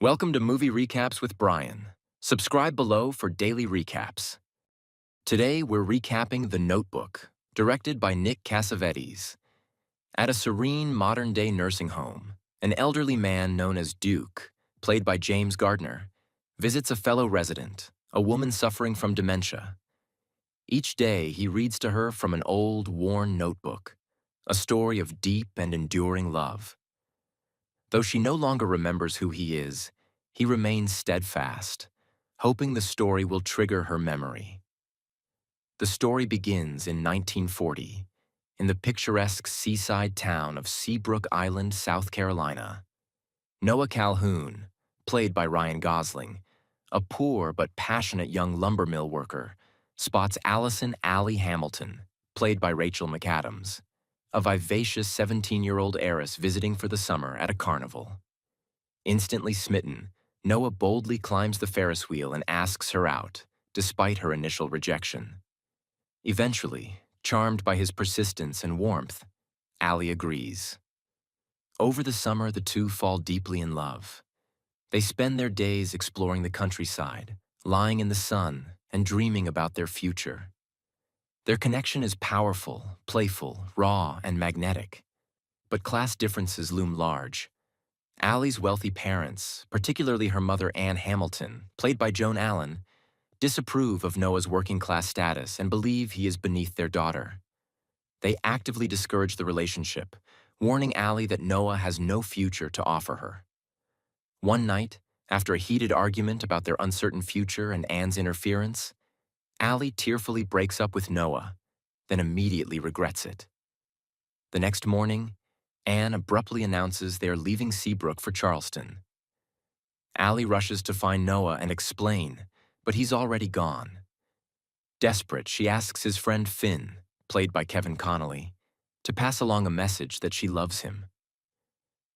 Welcome to Movie Recaps with Brian. Subscribe below for daily recaps. Today, we're recapping The Notebook, directed by Nick Cassavetes. At a serene modern-day nursing home, an elderly man known as Duke, played by James Gardner, visits a fellow resident, a woman suffering from dementia. Each day, he reads to her from an old, worn notebook, a story of deep and enduring love. Though she no longer remembers who he is, he remains steadfast, hoping the story will trigger her memory. The story begins in 1940, in the picturesque seaside town of Seabrook Island, South Carolina. Noah Calhoun, played by Ryan Gosling, a poor but passionate young lumber mill worker, spots Allison Allie Hamilton, played by Rachel McAdams, a vivacious 17-year-old heiress visiting for the summer at a carnival. Instantly smitten, Noah boldly climbs the Ferris wheel and asks her out, despite her initial rejection. Eventually, charmed by his persistence and warmth, Allie agrees. Over the summer, the two fall deeply in love. They spend their days exploring the countryside, lying in the sun, and dreaming about their future. Their connection is powerful, playful, raw, and magnetic. But class differences loom large. Allie's wealthy parents, particularly her mother Anne Hamilton, played by Joan Allen, disapprove of Noah's working-class status and believe he is beneath their daughter. They actively discourage the relationship, warning Allie that Noah has no future to offer her. One night, after a heated argument about their uncertain future and Anne's interference, Allie tearfully breaks up with Noah, then immediately regrets it. The next morning, Anne abruptly announces they are leaving Seabrook for Charleston. Allie rushes to find Noah and explain, but he's already gone. Desperate, she asks his friend Finn, played by Kevin Connolly, to pass along a message that she loves him.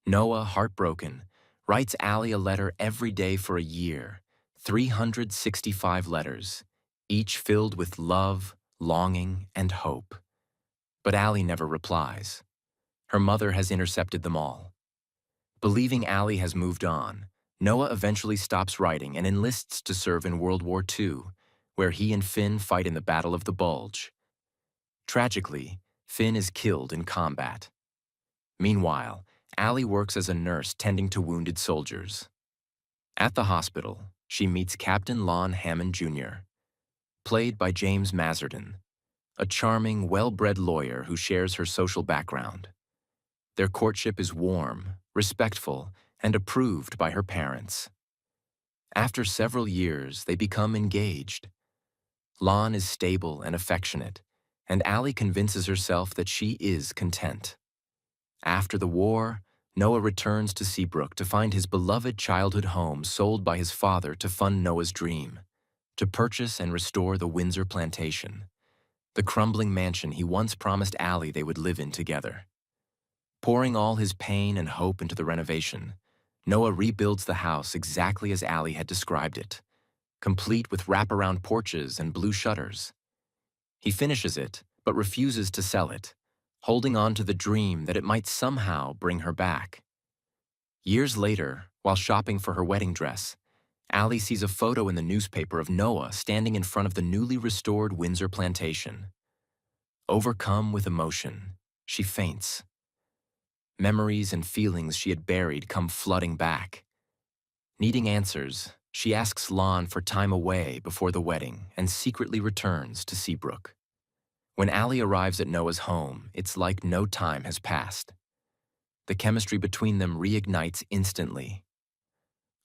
Noah, heartbroken, writes Allie a letter every day for a year, 365 letters, each filled with love, longing, and hope. But Allie never replies. Her mother has intercepted them all. Believing Allie has moved on, Noah eventually stops writing and enlists to serve in World War II, where he and Finn fight in the Battle of the Bulge. Tragically, Finn is killed in combat. Meanwhile, Allie works as a nurse tending to wounded soldiers. At the hospital, she meets Captain Lon Hammond Jr., played by James Masterton, a charming, well-bred lawyer who shares her social background. Their courtship is warm, respectful, and approved by her parents. After several years, they become engaged. Lon is stable and affectionate, and Allie convinces herself that she is content. After the war, Noah returns to Seabrook to find his beloved childhood home sold by his father to fund Noah's dream, to purchase and restore the Windsor plantation, the crumbling mansion he once promised Allie they would live in together. Pouring all his pain and hope into the renovation, Noah rebuilds the house exactly as Allie had described it, complete with wraparound porches and blue shutters. He finishes it, but refuses to sell it, holding on to the dream that it might somehow bring her back. Years later, while shopping for her wedding dress, Allie sees a photo in the newspaper of Noah standing in front of the newly restored Windsor plantation. Overcome with emotion, she faints. Memories and feelings she had buried come flooding back. Needing answers, she asks Lon for time away before the wedding and secretly returns to Seabrook. When Allie arrives at Noah's home, it's like no time has passed. The chemistry between them reignites instantly.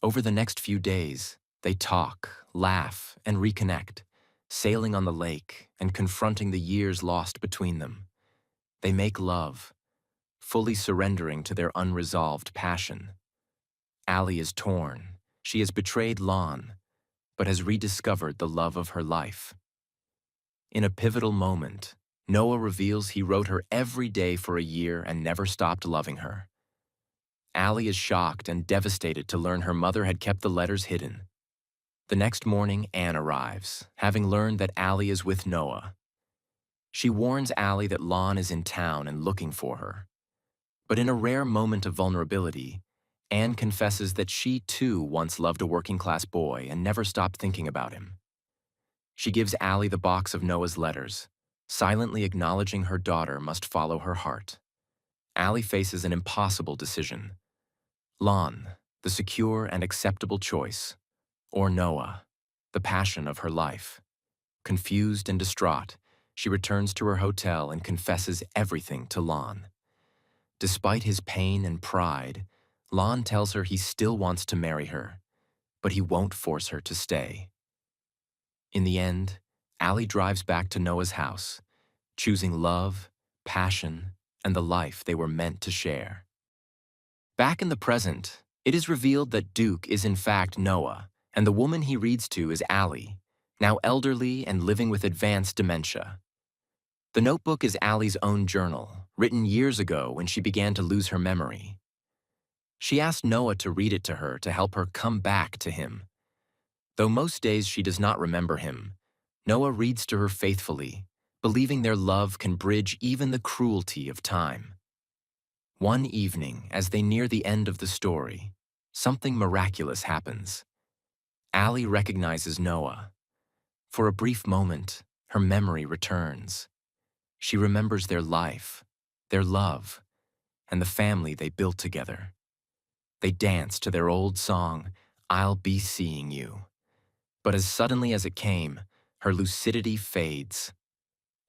Over the next few days, they talk, laugh, and reconnect, sailing on the lake and confronting the years lost between them. They make love, fully surrendering to their unresolved passion. Allie is torn. She has betrayed Lon, but has rediscovered the love of her life. In a pivotal moment, Noah reveals he wrote her every day for a year and never stopped loving her. Allie is shocked and devastated to learn her mother had kept the letters hidden. The next morning, Anne arrives, having learned that Allie is with Noah. She warns Allie that Lon is in town and looking for her. But in a rare moment of vulnerability, Anne confesses that she too once loved a working-class boy and never stopped thinking about him. She gives Allie the box of Noah's letters, silently acknowledging her daughter must follow her heart. Allie faces an impossible decision. Lon, the secure and acceptable choice, or Noah, the passion of her life. Confused and distraught, she returns to her hotel and confesses everything to Lon. Despite his pain and pride, Lon tells her he still wants to marry her, but he won't force her to stay. In the end, Allie drives back to Noah's house, choosing love, passion, and the life they were meant to share. Back in the present, it is revealed that Duke is in fact Noah, and the woman he reads to is Allie, now elderly and living with advanced dementia. The notebook is Allie's own journal, written years ago when she began to lose her memory. She asked Noah to read it to her to help her come back to him. Though most days she does not remember him, Noah reads to her faithfully, believing their love can bridge even the cruelty of time. One evening, as they near the end of the story, something miraculous happens. Allie recognizes Noah. For a brief moment, her memory returns. She remembers their life, their love, and the family they built together. They dance to their old song, "I'll Be Seeing You." But as suddenly as it came, her lucidity fades.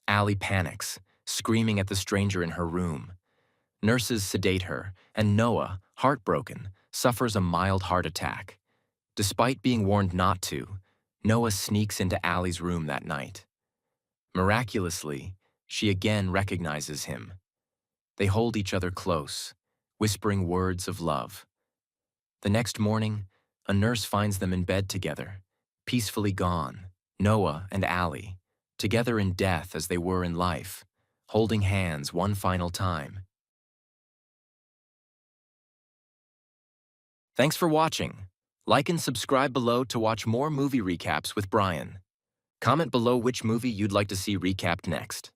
Allie panics, screaming at the stranger in her room. Nurses sedate her, and Noah, heartbroken, suffers a mild heart attack. Despite being warned not to, Noah sneaks into Allie's room that night. Miraculously, she again recognizes him. They hold each other close, whispering words of love. The next morning, a nurse finds them in bed together, peacefully gone, Noah and Allie, together in death as they were in life, holding hands one final time. Thanks for watching. Like and subscribe below to watch more movie recaps with Brian. Comment below which movie you'd like to see recapped next.